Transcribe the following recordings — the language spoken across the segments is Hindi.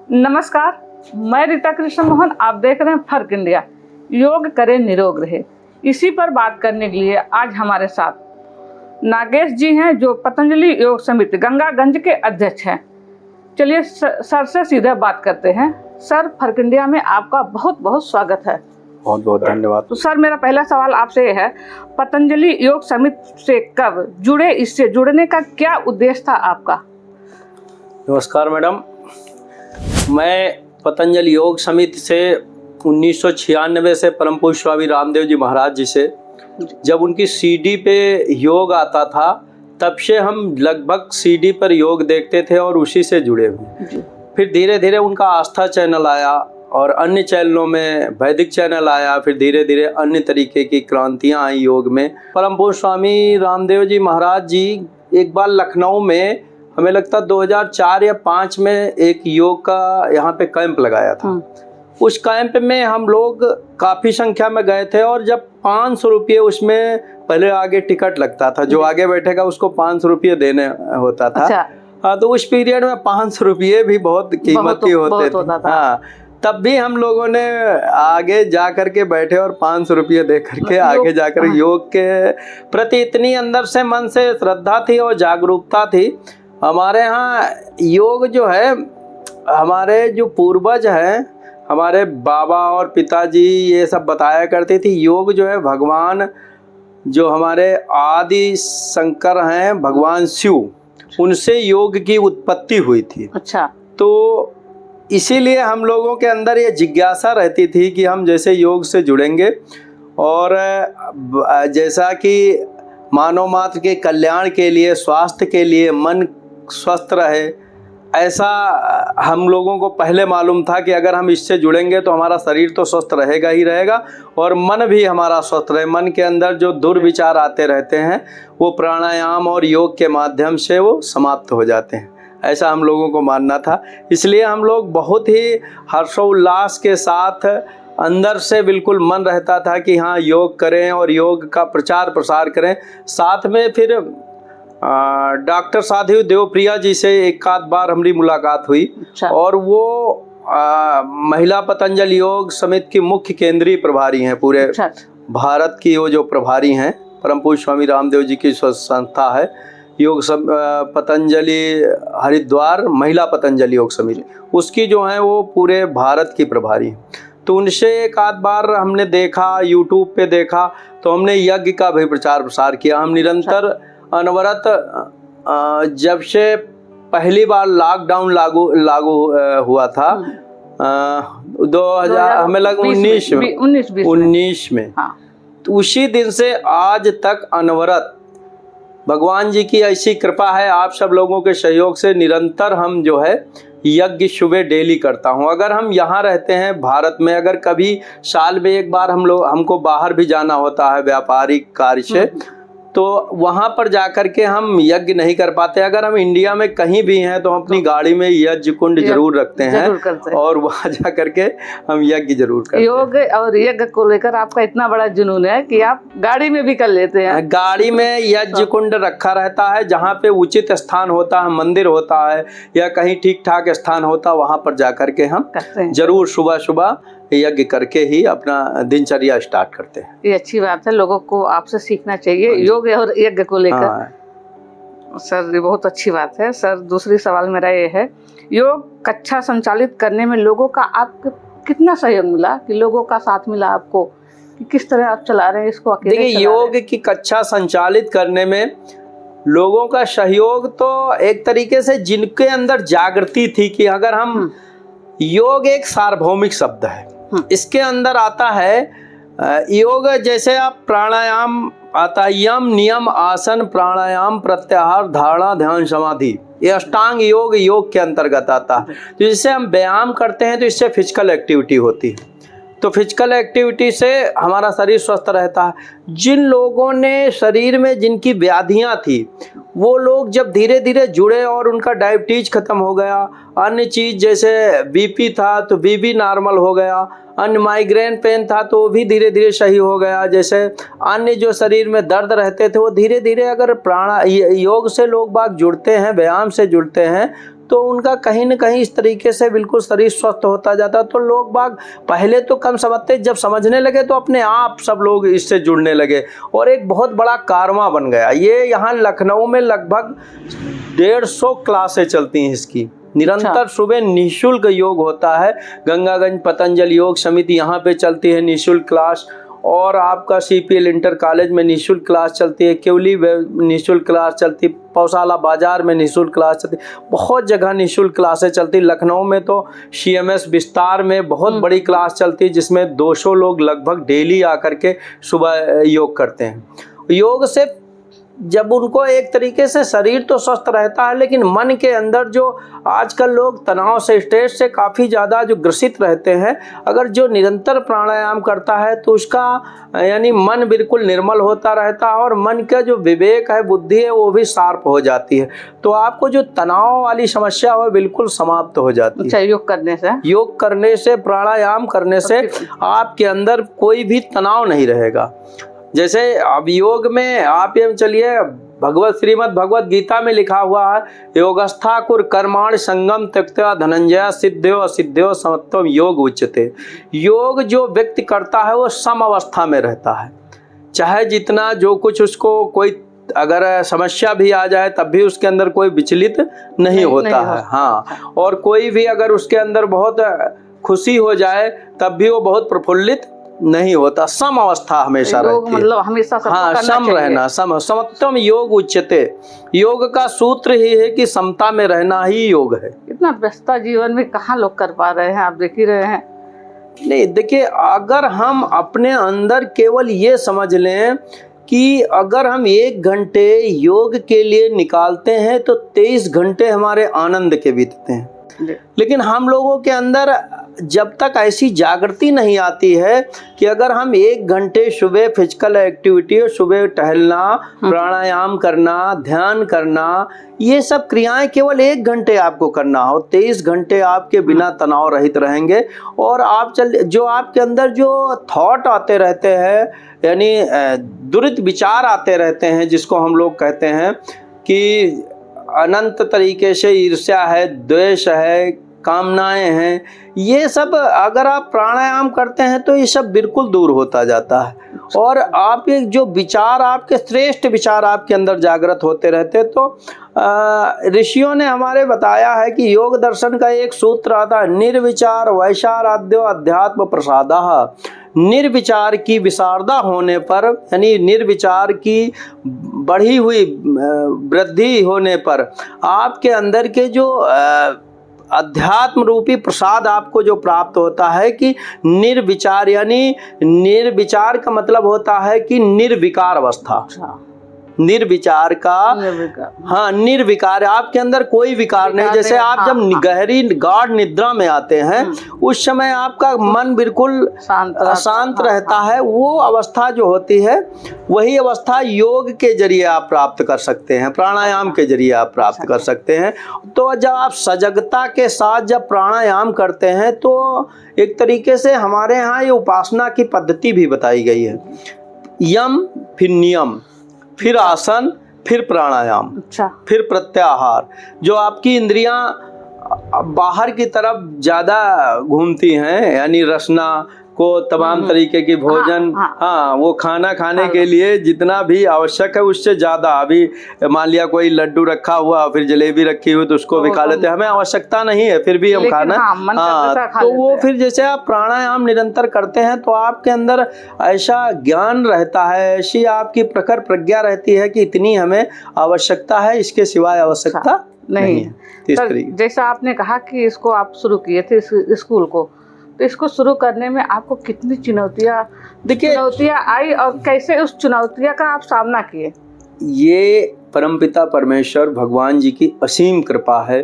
नमस्कार, मैं रीता कृष्ण मोहन। आप देख रहे हैं फर्क इंडिया। योग करें निरोग रहे, इसी पर बात करने के लिए आज हमारे साथ नागेश जी हैं, जो पतंजलि योग समिति गंगागंज के अध्यक्ष हैं। चलिए सर से सीधे बात करते हैं। सर, फर्क इंडिया में आपका बहुत बहुत स्वागत है। बहुत बहुत धन्यवाद। तो सर, मेरा पहला सवाल आपसे है, पतंजलि योग समिति से कब जुड़े, इससे जुड़ने का क्या उद्देश्य था आपका? नमस्कार मैडम, मैं पतंजलि योग समिति से 1996 से परम पूज्य स्वामी रामदेव जी महाराज जी से जब उनकी सीडी पे योग आता था, तब से हम लगभग सीडी पर योग देखते थे और उसी से जुड़े हुए। फिर धीरे धीरे उनका आस्था चैनल आया और अन्य चैनलों में वैदिक चैनल आया। फिर धीरे धीरे अन्य तरीके की क्रांतियाँ आई योग में। परम पूज्य स्वामी रामदेव जी महाराज जी एक बार लखनऊ में, हमें लगता 2004 या 5 में, एक योग का यहाँ पे कैंप लगाया था। उस कैंप में हम लोग काफ़ी संख्या में गए थे और जब 500 रुपये, उसमें पहले आगे टिकट लगता था, जो आगे बैठेगा उसको 500 रुपये देने होता था। अच्छा। हाँ, तो उस पीरियड में 500 रुपये भी बहुत कीमती होते थे। हाँ, तब भी हम लोगों ने आगे जा कर के बैठे और 500 रुपये दे करके आगे जाकर योग के प्रति इतनी अंदर से मन से श्रद्धा थी और जागरूकता थी। हमारे यहाँ योग जो है, हमारे जो पूर्वज हैं, हमारे बाबा और पिताजी ये सब बताया करते थे, योग जो है भगवान, जो हमारे आदि शंकर हैं, भगवान शिव, उनसे योग की उत्पत्ति हुई थी। अच्छा। तो इसीलिए हम लोगों के अंदर ये जिज्ञासा रहती थी कि हम जैसे योग से जुड़ेंगे और जैसा कि मानव मात्र के कल्याण के लिए, स्वास्थ्य के लिए, मन स्वस्थ रहे, ऐसा हम लोगों को पहले मालूम था कि अगर हम इससे जुड़ेंगे तो हमारा शरीर तो स्वस्थ रहेगा ही रहेगा और मन भी हमारा स्वस्थ रहे। मन के अंदर जो दुर्विचार आते रहते हैं वो प्राणायाम और योग के माध्यम से वो समाप्त हो जाते हैं, ऐसा हम लोगों को मानना था। इसलिए हम लोग बहुत ही हर्षोल्लास के साथ अंदर से बिल्कुल मन रहता था कि हाँ, योग करें और योग का प्रचार प्रसार करें। साथ में फिर डॉक्टर साध्वी देवप्रिया जी से एक आध बार हमारी मुलाकात हुई। अच्छा। और वो महिला पतंजलि योग समिति की मुख्य केंद्रीय प्रभारी हैं पूरे। अच्छा। भारत की वो जो प्रभारी हैं, परम पूज्य स्वामी रामदेव जी की संस्था है योग पतंजलि हरिद्वार महिला पतंजलि योग समिति, उसकी जो है वो पूरे भारत की प्रभारी हैं। तो उनसे एक आध बार हमने देखा, यूट्यूब पे देखा, तो हमने यज्ञ का भी प्रचार प्रसार किया। हम निरंतर अनवरत, जब से पहली बार लॉकडाउन लागू हुआ था 2000, हमें लगा 19 में, हाँ। तो उसी दिन से आज तक अनवरत भगवान जी की ऐसी कृपा है, आप सब लोगों के सहयोग से निरंतर हम जो है यज्ञ सुबह डेली करता हूँ। अगर हम यहाँ रहते हैं भारत में, अगर कभी साल में एक बार हमको बाहर भी जाना होता है व्यापारिक कार्य से, तो वहाँ पर जाकर के हम यज्ञ नहीं कर पाते। अगर हम इंडिया में कहीं भी हैं तो हम अपनी गाड़ी में यज्ञ कुंड जरूर रखते हैं और वहाँ जा करके हम यज्ञ जरूर करते हैं। योग और यज्ञ को लेकर आपका इतना बड़ा जुनून है कि आप गाड़ी में भी कर लेते हैं। गाड़ी में यज्ञ कुंड रखा रहता है, जहाँ पे उचित स्थान होता है, मंदिर होता है या कहीं ठीक ठाक स्थान होता है, वहाँ पर जा करके हम जरूर सुबह सुबह यज्ञ करके ही अपना दिनचर्या स्टार्ट करते हैं। ये अच्छी बात है, लोगों को आपसे सीखना चाहिए योग और यज्ञ को लेकर। सर, ये बहुत अच्छी बात है। सर, दूसरी सवाल मेरा ये है, योग कक्षा संचालित करने में लोगों का आपको कितना सहयोग मिला, कि लोगों का साथ मिला आपको, कि किस तरह आप चला रहे हैं इसको अकेले? देखिए, योग की कक्षा संचालित करने में लोगों का सहयोग तो एक तरीके से जिनके अंदर जागृति थी कि अगर हम, योग एक सार्वभौमिक शब्द है, इसके अंदर आता है योग, जैसे आप प्राणायाम आता है, यम नियम आसन प्राणायाम प्रत्याहार धारणा ध्यान समाधि, ये अष्टांग योग योग के अंतर्गत आता है। तो जिससे हम व्यायाम करते हैं तो इससे फिजिकल एक्टिविटी होती है, तो फिजिकल एक्टिविटी से हमारा शरीर स्वस्थ रहता है। जिन लोगों ने शरीर में जिनकी व्याधियां थी, वो लोग जब धीरे धीरे जुड़े और उनका डायबिटीज खत्म हो गया, अन्य चीज़ जैसे बीपी था तो बीपी नॉर्मल हो गया, अन्य माइग्रेन पेन था तो वो भी धीरे धीरे सही हो गया, जैसे अन्य जो शरीर में दर्द रहते थे वो धीरे धीरे, अगर योग से लोग बाग जुड़ते हैं, व्यायाम से जुड़ते हैं, तो उनका कहीं न कहीं इस तरीके से बिल्कुल शरीर स्वस्थ होता जाता। तो लोग बाग पहले तो कम समझते, जब समझने लगे तो अपने आप सब लोग इससे जुड़ने लगे और एक बहुत बड़ा कारवां बन गया। ये यहाँ लखनऊ में लगभग 150 क्लासें चलती हैं इसकी, निरंतर सुबह निःशुल्क योग होता है। गंगागंज पतंजलि योग समिति यहाँ पे चलती है निःशुल्क क्लास, और आपका CPL इंटर कॉलेज में निःशुल्क क्लास चलती है, केवली निःशुल्क क्लास चलती, पौसाला बाजार में निःशुल्क क्लास चलती, बहुत जगह निःशुल्क क्लासें चलती। लखनऊ में तो CMS विस्तार में बहुत बड़ी क्लास चलती, जिसमें 200 लोग लगभग डेली आकर के सुबह योग करते हैं। योग से जब उनको एक तरीके से शरीर तो स्वस्थ रहता है, लेकिन मन के अंदर जो आजकल लोग तनाव से, स्ट्रेस से काफ़ी ज़्यादा जो ग्रसित रहते हैं, अगर जो निरंतर प्राणायाम करता है तो उसका यानी मन बिल्कुल निर्मल होता रहता है और मन का जो विवेक है, बुद्धि है, वो भी शार्प हो जाती है। तो आपको जो तनाव वाली समस्या हो बिल्कुल समाप्त हो जाती है। अच्छा, योग करने से, प्राणायाम करने से आपके अंदर कोई भी तनाव नहीं रहेगा। जैसे अब योग में आप ये चलिए, श्रीमद् भगवत गीता में लिखा हुआ है, योगस्था कुर कर्माणि संगम त्यक्त्वा धनंजय सिद्ध्यो असिद्ध्यो समत्वम योग उच्यते। योग जो व्यक्ति करता है वो सम अवस्था में रहता है, चाहे जितना जो कुछ उसको कोई अगर समस्या भी आ जाए तब भी उसके अंदर कोई विचलित नहीं होता है। हाँ, और कोई भी अगर उसके अंदर बहुत खुशी हो जाए तब भी वो बहुत प्रफुल्लित नहीं होता, सम अवस्था हमेशा रहती है। मतलब हमेशा हाँ, सम रहना, समत्वम योग उच्यते। योग का सूत्र ही है कि समता में रहना ही योग है। इतना व्यस्तता जीवन में कहाँ लोग कर पा रहे हैं, आप देख ही रहे हैं। नहीं, देखिए, अगर हम अपने अंदर केवल ये समझ लें कि अगर हम 1 घंटे योग के लिए निकालते हैं तो 23 घंटे हमारे आनंद के बीतते हैं। लेकिन हम लोगों के अंदर जब तक ऐसी जागृति नहीं आती है कि अगर हम 1 घंटे सुबह फिजिकल एक्टिविटी, सुबह टहलना, प्राणायाम करना, ध्यान करना, ये सब क्रियाएं केवल 1 घंटे आपको करना हो, 23 घंटे आपके बिना तनाव रहित रहेंगे। और आप जो आपके अंदर जो थॉट आते रहते हैं, यानी दुरित विचार आते रहते हैं, जिसको हम लोग कहते हैं कि अनंत तरीके से ईर्ष्या है, द्वेष है, कामनाएं हैं, ये सब अगर आप प्राणायाम करते हैं तो ये सब बिल्कुल दूर होता जाता है। और आप एक जो विचार, आपके श्रेष्ठ विचार आपके अंदर जागृत होते रहते। तो ऋषियों ने हमारे बताया है कि योग दर्शन का एक सूत्र आता है, निर्विचार वैशाराध्यो अध्यात्म प्रसादः। निर्विचार की विशारदा होने पर, यानी निर्विचार की बढ़ी हुई वृद्धि होने पर आपके अंदर के जो अध्यात्म रूपी प्रसाद आपको जो प्राप्त होता है कि निर्विचार, यानी निर्विचार का मतलब होता है कि निर्विकार अवस्था। निर्विचार का, हाँ, निर्विकार, आपके अंदर कोई विकार नहीं। जैसे आप जब गहरी गाढ़ निद्रा में आते हैं उस समय आपका मन बिल्कुल शांत रहता है। वो अवस्था जो होती है वही अवस्था योग के जरिए आप प्राप्त कर सकते हैं, प्राणायाम के जरिए आप प्राप्त कर सकते हैं। तो जब आप सजगता के साथ जब प्राणायाम करते हैं तो एक तरीके से हमारे यहाँ ये उपासना की पद्धति भी बताई गई है, यम फिर नियम, फिर आसन, फिर प्राणायाम, फिर प्रत्याहार। जो आपकी इंद्रियां बाहर की तरफ ज़्यादा घूमती हैं, यानी रसना को तमाम तरीके की भोजन, हाँ, वो खाना खाने के लिए जितना भी आवश्यक है उससे ज़्यादा। अभी मान लिया कोई लड्डू रखा हुआ, फिर जलेबी रखी हुई, तो उसको भी खा लेते हैं, हमें आवश्यकता नहीं है फिर भी हम खाना, हाँ, तो वो फिर जैसे आप प्राणायाम निरंतर करते हैं तो आपके अंदर ऐसा ज्ञान रहता है, ऐसी आपकी प्रखर प्रज्ञा रहती है कि इतनी हमें आवश्यकता है, इसके सिवाय आवश्यकता नहीं है। जैसा आपने कहा कि इसको आप शुरू किए थे स्कूल को, तो इसको शुरू करने में आपको कितनी चुनौतियाँ आई और कैसे उस चुनौतियाँ का आप सामना किए? ये परमपिता परमेश्वर भगवान जी की असीम कृपा है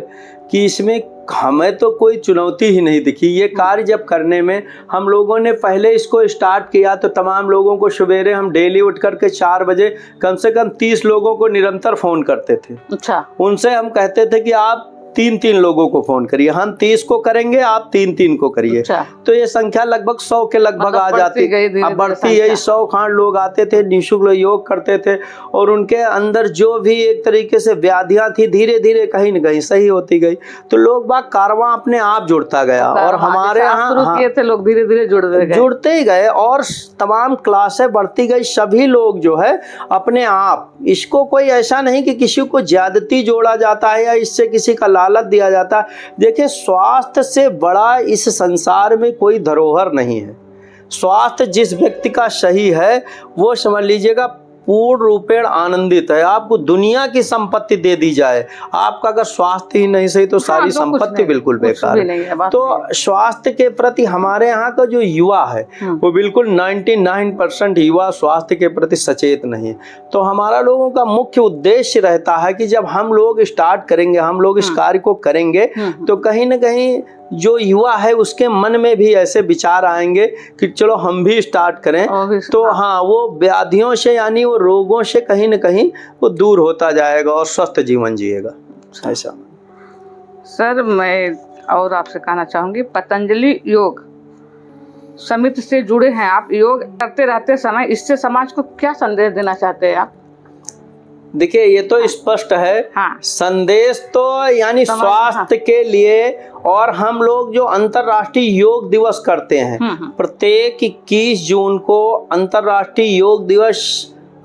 कि इसमें हमें तो कोई चुनौती ही नहीं दिखी। ये कार्य जब करने में हम लोगों ने पहले इसको स्टार्ट किया तो तमाम लोगों को सवेरे हम डेली उठ करके 4 बजे कम से कम 30 लोगों को निरंतर फ़ोन करते थे। अच्छा। उनसे हम कहते थे कि आप 3-3 लोगों को फोन करिए, हम 30 को करेंगे, आप 3-3 को करिए। अच्छा। तो ये संख्या लगभग 100 के लगभग मतलब आ जाती है। अब बढ़ती यही 100 खान लोग आते थे, निःशुल्क योग करते थे और उनके अंदर जो भी एक तरीके से व्याधियां थी धीरे धीरे कहीं न कहीं सही होती गई। तो लोग बाग कारवां अपने आप जुड़ता गया और हमारे यहाँ किए थे लोग धीरे धीरे जुड़ते ही गए और तमाम क्लासें बढ़ती गई। सभी लोग जो है अपने आप, इसको कोई ऐसा नहीं कि किसी को ज्यादती जोड़ा जाता है या इससे किसी का लालच दिया जाता है। देखिए, स्वास्थ्य से बड़ा इस संसार में कोई धरोहर नहीं है। स्वास्थ्य जिस व्यक्ति का सही है वो समझ लीजिएगा पूर्ण रूपेण आनंदित है। आपको दुनिया की संपत्ति दे दी जाए, आपका अगर स्वास्थ्य ही नहीं सही तो सारी संपत्ति बिल्कुल बेकार है। तो स्वास्थ्य के प्रति हमारे यहाँ का जो युवा है वो बिल्कुल 99% युवा स्वास्थ्य के प्रति सचेत नहीं है। तो हमारा लोगों का मुख्य उद्देश्य रहता है कि जब हम लोग स्टार्ट करेंगे, हम लोग इस कार्य को करेंगे तो कहीं ना कहीं जो युवा है उसके मन में भी ऐसे विचार आएंगे कि चलो हम भी स्टार्ट करें। तो हाँ, वो व्याधियों से यानी वो रोगों से कहीं न कहीं वो दूर होता जाएगा और स्वस्थ जीवन जिएगा। ऐसा सर, मैं और आपसे कहना चाहूँगी, पतंजलि योग समिति से जुड़े हैं आप, योग करते रहते समय इससे समाज को क्या संदेश देना चाहते हैं आप? देखिए, ये तो स्पष्ट है। हाँ। संदेश तो यानी स्वास्थ्य के लिए, और हम लोग जो अंतर्राष्ट्रीय योग दिवस करते हैं, प्रत्येक 21 जून को अंतर्राष्ट्रीय योग दिवस,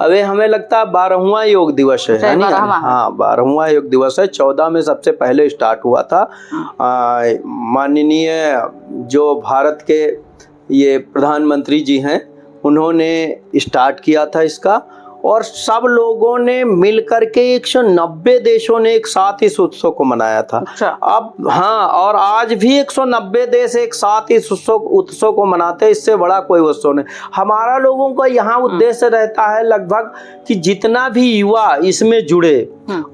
अभी हमें लगता है 12वां योग दिवस है यानी हाँ 12वां योग दिवस है। 14 में सबसे पहले स्टार्ट हुआ था। माननीय जो भारत के ये प्रधानमंत्री जी हैं उन्होंने स्टार्ट किया था इसका, और सब लोगों ने मिलकर के 190 देशों ने एक साथ इस उत्सव को मनाया था। अच्छा। अब हाँ, और आज भी 190 देश एक साथ इस उत्सव को मनाते हैं। इससे बड़ा कोई उत्सव नहीं। हमारा लोगों का यहाँ उद्देश्य रहता है लगभग कि जितना भी युवा इसमें जुड़े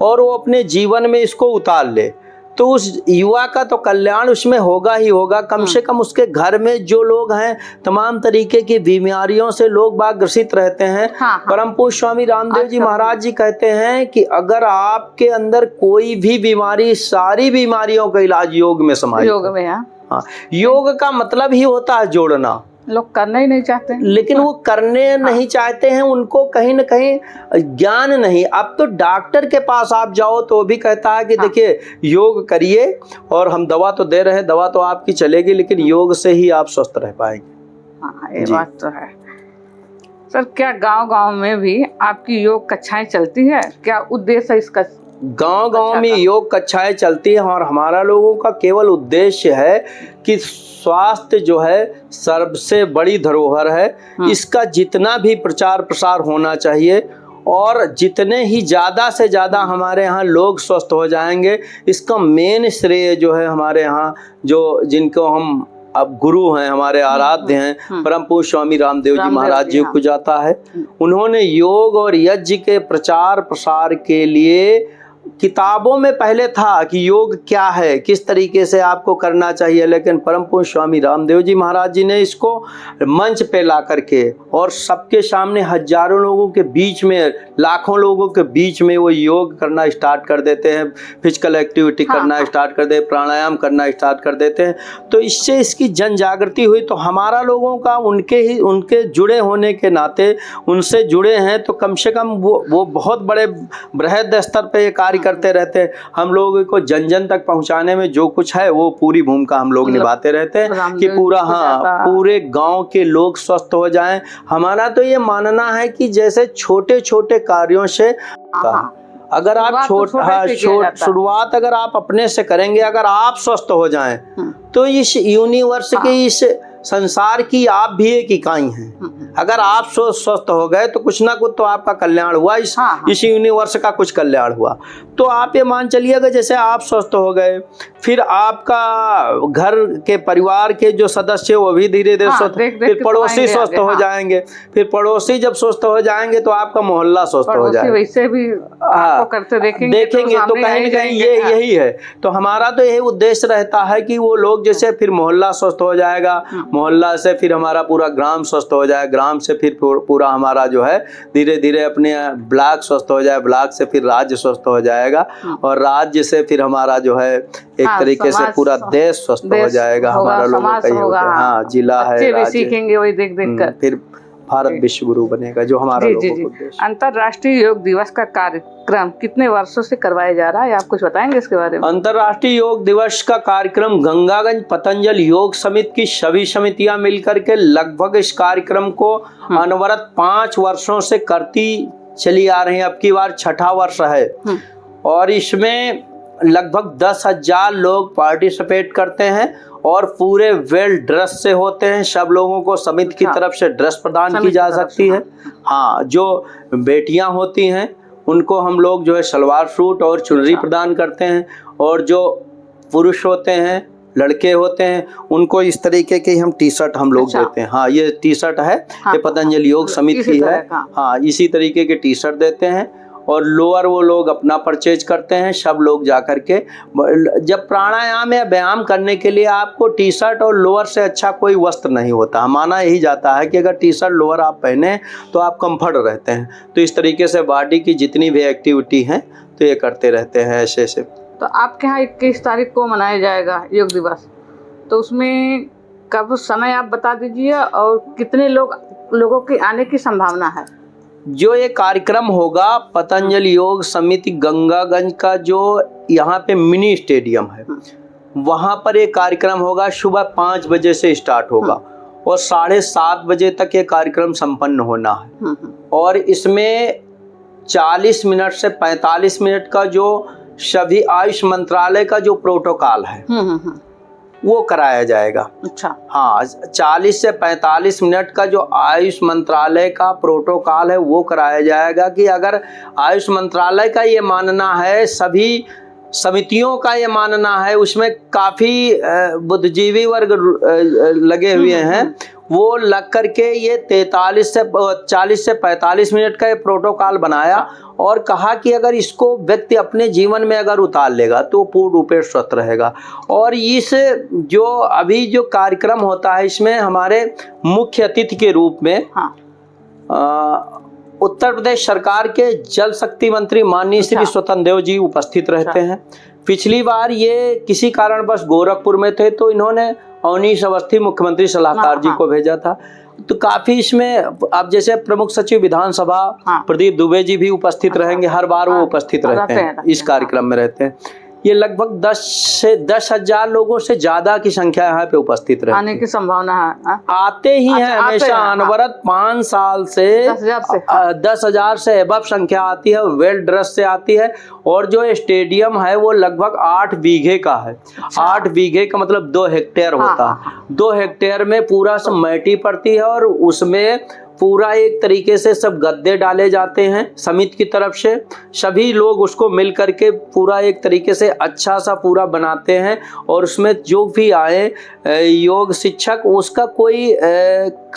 और वो अपने जीवन में इसको उतार ले, तो उस युवा का तो कल्याण उसमें होगा ही होगा। कम से कम उसके घर में जो लोग हैं, तमाम तरीके की बीमारियों से लोग बाग ग्रसित रहते हैं। परम पूज्य स्वामी रामदेव जी महाराज जी कहते हैं कि अगर आपके अंदर कोई भी बीमारी, सारी बीमारियों का इलाज योग में समाहित है। योग में हाँ, योग का मतलब ही होता है जोड़ना। लोग करना ही नहीं चाहते, लेकिन वो करने नहीं चाहते हैं, उनको कहीं ना कहीं ज्ञान नहीं। अब तो डॉक्टर के पास आप जाओ तो वो भी कहता है कि देखिए योग करिए, और हम दवा तो दे रहे हैं, दवा तो आपकी चलेगी, लेकिन योग से ही आप स्वस्थ रह पाएंगे। हाँ, ये बात तो है। सर, क्या गांव-गांव में भी आपकी योग कक्षाएं चलती है? क्या उद्देश्य है इसका? गांव-गांव में योग कक्षाएं चलती हैं, और हमारा लोगों का केवल उद्देश्य है कि स्वास्थ्य जो है सबसे बड़ी धरोहर है। इसका जितना भी प्रचार प्रसार होना चाहिए, और जितने ही ज़्यादा से ज़्यादा हमारे यहाँ लोग स्वस्थ हो जाएंगे, इसका मेन श्रेय जो है हमारे यहाँ जो जिनको हम अब गुरु हैं, हमारे आराध्य हैं, परम पूज्य स्वामी रामदेव जी महाराज जी को जाता है। उन्होंने योग और यज्ञ के प्रचार प्रसार के लिए किताबों में पहले था कि योग क्या है, किस तरीके से आपको करना चाहिए, लेकिन परम पूज्य स्वामी रामदेव जी महाराज जी ने इसको मंच पे ला करके और सबके सामने हजारों लोगों के बीच में, लाखों लोगों के बीच में वो योग करना स्टार्ट कर देते हैं, फिजिकल एक्टिविटी करना स्टार्ट कर देते, प्राणायाम करना स्टार्ट कर देते हैं। तो इससे इसकी जन जागृति हुई। तो हमारा लोगों का उनके जुड़े होने के नाते, उनसे जुड़े हैं, तो कम से कम वो बहुत बड़े बृहद स्तर पे कार्य करते रहते हैं। हम लोगों को जन जन तक पहुंचाने में जो कुछ है वो पूरी भूमिका हम लोग निभाते रहते हैं कि पूरे गांव के लोग स्वस्थ हो जाएं। हमारा तो ये मानना है कि जैसे छोटे छोटे कार्यों से अगर आप शुरुआत अगर आप अपने से करेंगे, अगर आप स्वस्थ हो जाएं, तो इस यूनिवर्स के, इस संसार की आप भी एक इकाई हैं। अगर आप स्वस्थ हो गए तो कुछ ना कुछ तो आपका कल्याण हुआ, इस यूनिवर्स का कुछ कल्याण हुआ। तो आप ये मान चलिएगा जैसे आप स्वस्थ हो गए, फिर आपका घर के परिवार के जो सदस्य वो भी धीरे धीरे स्वस्थ, फिर पड़ोसी स्वस्थ हो जाएंगे, फिर पड़ोसी जब स्वस्थ हो जाएंगे तो आपका मोहल्ला स्वस्थ हो जाएगा। वैसे भी आपको करते देखेंगे तो कहीं न कहीं ये यही है। तो हमारा तो यही उद्देश्य रहता है कि वो लोग जैसे फिर मोहल्ला स्वस्थ हो जाएगा, मोहल्ला से फिर हमारा पूरा ग्राम स्वस्थ हो जाए, ग्राम से फिर पूरा हमारा जो है धीरे धीरे अपने ब्लॉक स्वस्थ हो जाए, ब्लॉक से फिर राज्य स्वस्थ हो जाएगा, और राज्य से फिर हमारा जो है एक तरीके से पूरा देश स्वस्थ हो जाएगा। हमारा लोगों का ये होता है। हाँ, जिला है, राज्य सीखेंगे वही देख देख कर, फिर भारत विश्व गुरु बनेगा, जो हमारा लोगों का उद्देश्य। अंतर्राष्ट्रीय योग दिवस का कार्यक्रम कितने वर्षों से करवाया जा रहा है, आप कुछ बताएंगे इसके बारे में? अंतर्राष्ट्रीय योग दिवस का कार्यक्रम गंगागंज पतंजल योग समिति की सभी समितियां मिलकर के लगभग इस कार्यक्रम को अनवरत 5 वर्षों से करती चली आ रही है। अब की बार 6ठा वर्ष है, और इसमें लगभग 10,000 लोग पार्टिसिपेट करते हैं और पूरे वेल ड्रेस से होते हैं। सब लोगों को समिति की तरफ से ड्रेस प्रदान की जा सकती है। हाँ, जो बेटियां होती हैं उनको हम लोग जो है सलवार सूट और चुनरी प्रदान करते हैं, और जो पुरुष होते हैं, लड़के होते हैं, उनको इस तरीके की हम टी शर्ट हम लोग देते हैं। हाँ, ये टी शर्ट है, ये पतंजलि योग समिति की है। हाँ, इसी तरीके के टी शर्ट देते हैं, और लोअर वो लोग अपना परचेज करते हैं। सब लोग जाकर के जब प्राणायाम या व्यायाम करने के लिए आपको टी शर्ट और लोअर से अच्छा कोई वस्त्र नहीं होता। माना यही जाता है कि अगर टी शर्ट लोअर आप पहने तो आप कंफर्ट रहते हैं। तो इस तरीके से बॉडी की जितनी भी एक्टिविटी हैं तो ये करते रहते हैं ऐसे से। तो आपके यहाँ 21 तारीख को मनाया जाएगा योग दिवस, तो उसमें कब समय आप बता दीजिए, और कितने लोगों की आने की संभावना है? जो ये कार्यक्रम होगा पतंजलि योग समिति गंगागंज का जो यहाँ पे मिनी स्टेडियम है, वहाँ पर ये कार्यक्रम होगा। सुबह 5 बजे से स्टार्ट होगा और 7:30 बजे तक ये कार्यक्रम संपन्न होना है। और इसमें 40 मिनट से 45 मिनट का जो सभी आयुष मंत्रालय का जो प्रोटोकॉल है वो कराया जाएगा। अच्छा। हाँ, 40 से 45 मिनट का जो आयुष मंत्रालय का प्रोटोकॉल है वो कराया जाएगा। कि अगर आयुष मंत्रालय का ये मानना है, सभी समितियों का ये मानना है, उसमें काफ़ी बुद्धिजीवी वर्ग लगे हुए हैं, वो लग करके ये 40 से 45 मिनट का ये प्रोटोकॉल बनाया, और कहा कि अगर इसको व्यक्ति अपने जीवन में अगर उतार लेगा तो पूर्ण रूप से स्वस्थ रहेगा। और इस जो अभी जो कार्यक्रम होता है इसमें हमारे मुख्य अतिथि के रूप में उत्तर प्रदेश सरकार के जल शक्ति मंत्री माननीय श्री स्वतंत्र देव जी उपस्थित रहते हैं। पिछली बार ये किसी कारणवश गोरखपुर में थे तो इन्होंने अवनीश अवस्थी मुख्यमंत्री सलाहकार जी को भेजा था। तो काफी इसमें अब जैसे प्रमुख सचिव विधानसभा प्रदीप दुबे जी भी उपस्थित रहेंगे। हर बार वो उपस्थित रहते हैं, इस कार्यक्रम में रहते हैं। ये लगभग 10 से 10,000 लोगों से ज्यादा की संख्या यहाँ पे उपस्थित रहती है। आने की संभावना है। आते ही हैं हमेशा, अनवरत 5 साल से 10,000 से एबव संख्या आती है, वेल ड्रेस से आती है। और जो स्टेडियम है वो लगभग 8 बीघे का है। 8 बीघे का मतलब 2 हेक्टेयर होता है। 2 हेक्टेयर में पूरा सब मैटी पड़ती है, और उसमें पूरा एक तरीके से सब गद्दे डाले जाते हैं समिति की तरफ से। सभी लोग उसको मिल करके पूरा एक तरीके से अच्छा सा पूरा बनाते हैं, और उसमें जो भी आए योग शिक्षक, उसका कोई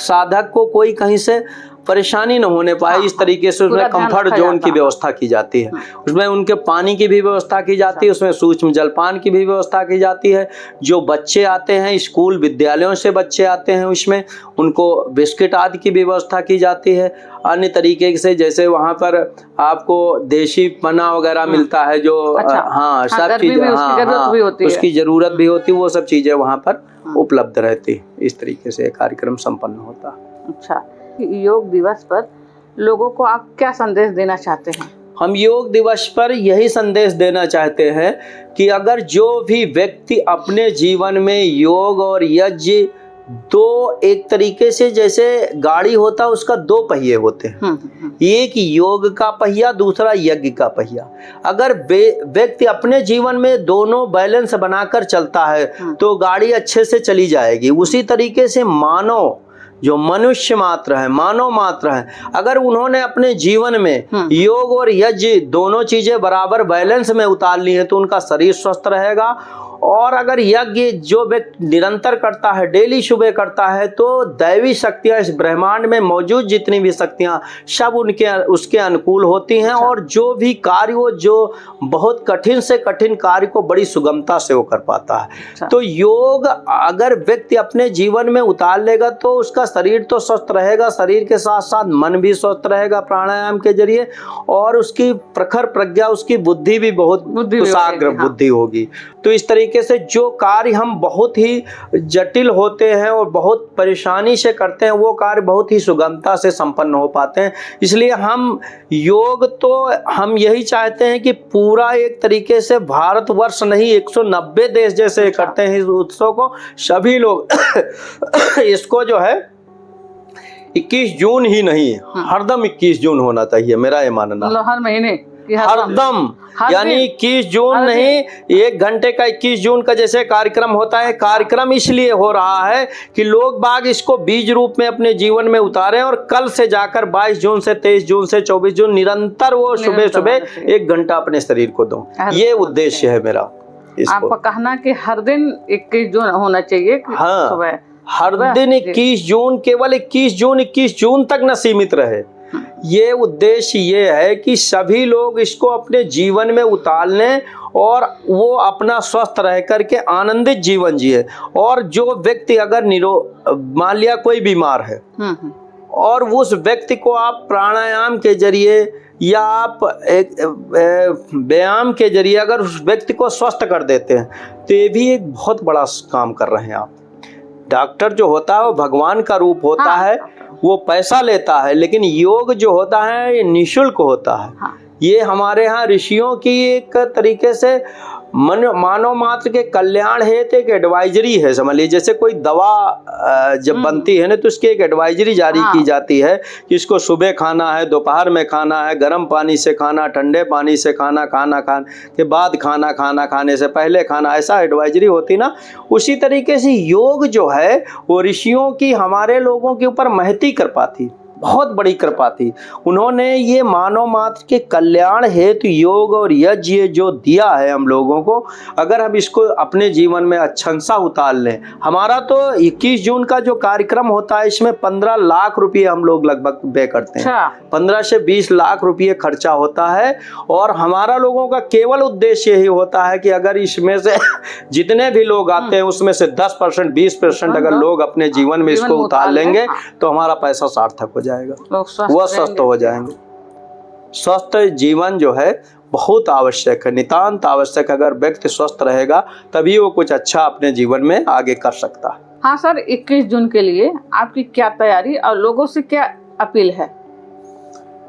साधक को कोई कहीं से परेशानी न होने पाए, इस तरीके से उसमें कंफर्ट जोन की व्यवस्था की जाती है। उसमें उनके पानी की भी व्यवस्था की जाती है, उसमें सूक्ष्म जलपान की भी व्यवस्था की जाती है। जो बच्चे आते हैं स्कूल विद्यालयों से बच्चे आते हैं, उसमें उनको बिस्किट आदि की व्यवस्था की जाती है। अन्य तरीके से जैसे वहाँ पर आपको देशी पना वगैरह मिलता है, जो सब चीज़ें उसकी ज़रूरत भी होती है, वो सब चीज़ें वहाँ पर उपलब्ध रहती। इस तरीके से कार्यक्रम संपन्न होता। अच्छा, योग दिवस पर लोगों को आप क्या संदेश देना चाहते हैं? हम योग दिवस पर यही संदेश देना चाहते हैं कि अगर जो भी व्यक्ति अपने जीवन में योग और यज्ञ, दो एक तरीके से जैसे गाड़ी होता उसका 2 पहिए होते हैं, एक योग का पहिया, दूसरा यज्ञ का पहिया। अगर व्यक्ति अपने जीवन में दोनों बैलेंस बनाकर चलता है तो गाड़ी अच्छे से चली जाएगी। उसी तरीके से मानव जो मनुष्य मात्र है, मानव मात्र है, अगर उन्होंने अपने जीवन में योग और यज्ञ दोनों चीजें बराबर बैलेंस में उतार ली है तो उनका शरीर स्वस्थ रहेगा। और अगर यज्ञ जो व्यक्ति निरंतर करता है, डेली सुबह करता है, तो दैवी शक्तियां इस ब्रह्मांड में मौजूद जितनी भी शक्तियां सब उसके अनुकूल होती हैं और जो भी कार्य वो जो बहुत कठिन से कठिन कार्य को बड़ी सुगमता से वो कर पाता है। तो योग अगर व्यक्ति अपने जीवन में उतार लेगा तो उसका शरीर तो स्वस्थ रहेगा, शरीर के साथ साथ मन भी स्वस्थ रहेगा प्राणायाम के जरिए, और उसकी प्रखर प्रज्ञा, उसकी बुद्धि भी बहुत कुशाग्र बुद्धि होगी। तो इस तरीके से जो कार्य हम बहुत ही जटिल होते हैं और बहुत परेशानी से करते हैं वो कार्य बहुत ही सुगमता से संपन्न हो पाते हैं। इसलिए हम योग तो हम यही चाहते हैं कि पूरा एक तरीके से भारतवर्ष नहीं 190 देश जैसे करते हैं इस उत्सव को, सभी लोग इसको जो है 21 जून ही नहीं हरदम 21 जून होना चाहिए, मेरा ये मानना। हर महीने हरदम, यानी 21 जून नहीं, 1 घंटे का 21 जून का जैसे कार्यक्रम होता है। कार्यक्रम इसलिए हो रहा है कि लोग बाग इसको बीज रूप में अपने जीवन में उतारें और कल से जाकर 22 जून से 23 जून से 24 जून निरंतर वो सुबह सुबह 1 घंटा अपने शरीर को दो। ये उद्देश्य है मेरा। आपका कहना कि हर दिन 21 जून होना चाहिए। हाँ, सुबह हर दिन 21 जून, केवल 21 जून तक न सीमित रहे। ये उद्देश्य ये है कि सभी लोग इसको अपने जीवन में उतार लें और वो अपना स्वस्थ रह करके आनंदित जीवन जिए। और जो व्यक्ति अगर मान लिया कोई बीमार है और उस व्यक्ति को आप प्राणायाम के जरिए या आप व्यायाम के जरिए अगर उस व्यक्ति को स्वस्थ कर देते हैं तो ये भी एक बहुत बड़ा काम कर रहे हैं आप। डॉक्टर जो होता है वो भगवान का रूप होता है, वो पैसा लेता है, लेकिन योग जो होता है ये निःशुल्क होता है। ये हमारे यहाँ ऋषियों की एक तरीके से मानव मात्र के कल्याण हेतु एक एडवाइजरी है। समझ लीजिए जैसे कोई दवा जब बनती है ना तो उसकी एक एडवाइजरी जारी की जाती है कि इसको सुबह खाना है, दोपहर में खाना है, गर्म पानी से खाना, ठंडे पानी से खाना, खाना खाने के बाद खाना, खाना खाने से पहले खाना, ऐसा एडवाइजरी होती ना। उसी तरीके से योग जो है वो ऋषियों की हमारे लोगों के ऊपर महती कृपा थी, बहुत बड़ी कृपा थी। उन्होंने ये मानव मात्र के कल्याण हेतु योग और यज्ञ जो दिया है हम लोगों को, अगर हम इसको अपने जीवन में अच्छंसा उतार लें। हमारा तो 21 जून का जो कार्यक्रम होता है इसमें 15 लाख रुपये हम लोग लगभग व्यय करते हैं। 15 से 20 लाख रुपये खर्चा होता है। और हमारा लोगों का केवल उद्देश्य यही होता है कि अगर इसमें से जितने भी लोग आते हैं उसमें से 10% 20% अगर लोग अपने जीवन में इसको उतार लेंगे तो हमारा पैसा सार्थक हो जाएगा, वह स्वस्थ हो जाएंगे। स्वस्थ जीवन जो है बहुत आवश्यक है, नितांत आवश्यक। अगर व्यक्ति स्वस्थ रहेगा तभी वो कुछ अच्छा अपने जीवन में आगे कर सकता है। हाँ सर, 21 जून के लिए आपकी क्या तैयारी और लोगों से क्या अपील है?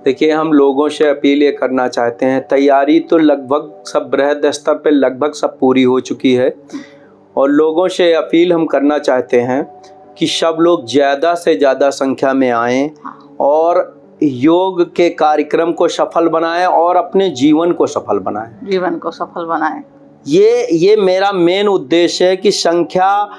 देखिए, हम लोगों से अपील ये करना चाहते हैं, तैयारी तो लगभग सब बृहद स्तर पे लगभग सब पूरी हो चुकी है। और लोगों से अपील हम करना चाहते हैं कि सब लोग ज़्यादा से ज़्यादा संख्या में आएं और योग के कार्यक्रम को सफल बनाएं और अपने जीवन को सफल बनाएं। जीवन को सफल बनाएं, ये मेरा मेन उद्देश्य है कि संख्या।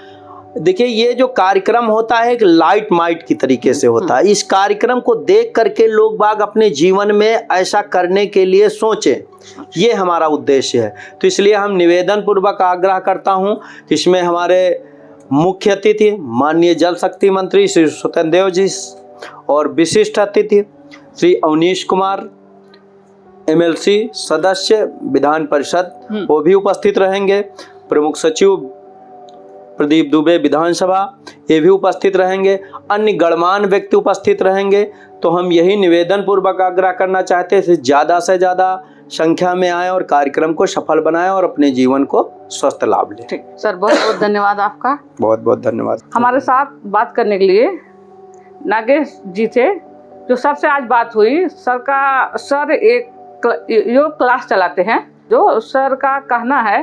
देखिए, ये जो कार्यक्रम होता है एक लाइट माइट की तरीके से होता है। इस कार्यक्रम को देख करके लोग बाग अपने जीवन में ऐसा करने के लिए सोचें, ये हमारा उद्देश्य है। तो इसलिए हम निवेदन पूर्वक आग्रह करता हूँ कि इसमें हमारे मुख्य अतिथि माननीय जल शक्ति मंत्री श्री स्वतंत्र देव जी और विशिष्ट अतिथि श्री अवनीश कुमार MLC सदस्य विधान परिषद वो भी उपस्थित रहेंगे। प्रमुख सचिव प्रदीप दुबे विधानसभा ये भी उपस्थित रहेंगे। अन्य गणमान्य व्यक्ति उपस्थित रहेंगे। तो हम यही निवेदन पूर्वक आग्रह करना चाहते हैं ज़्यादा से ज़्यादा संख्या में आए और कार्यक्रम को सफल बनाएं और अपने जीवन को स्वस्थ लाभ लें। ठीक सर, बहुत बहुत धन्यवाद आपका। बहुत बहुत धन्यवाद। हमारे साथ बात करने के लिए नागेश जी थे। जो सर से आज बात हुई, सर एक योग क्लास चलाते हैं। जो सर का कहना है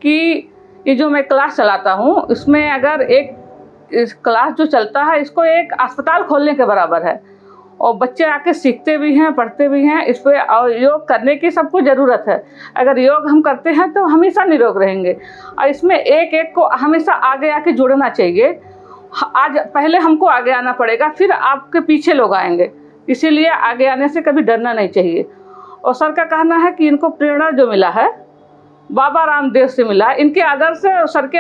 कि ये जो मैं क्लास चलाता हूँ इसमें अगर इस क्लास जो चलता है इसको एक अस्पताल खोलने के बराबर है। और बच्चे आके सीखते भी हैं, पढ़ते भी हैं इस पर। और योग करने की सबको ज़रूरत है। अगर योग हम करते हैं तो हमेशा निरोग रहेंगे। और इसमें एक एक को हमेशा आगे आके जुड़ना चाहिए। आज पहले हमको आगे आना पड़ेगा, फिर आपके पीछे लोग आएंगे। इसीलिए आगे आने से कभी डरना नहीं चाहिए। और सर का कहना है कि इनको प्रेरणा जो मिला है बाबा रामदेव से मिला। इनके आदर्श सर के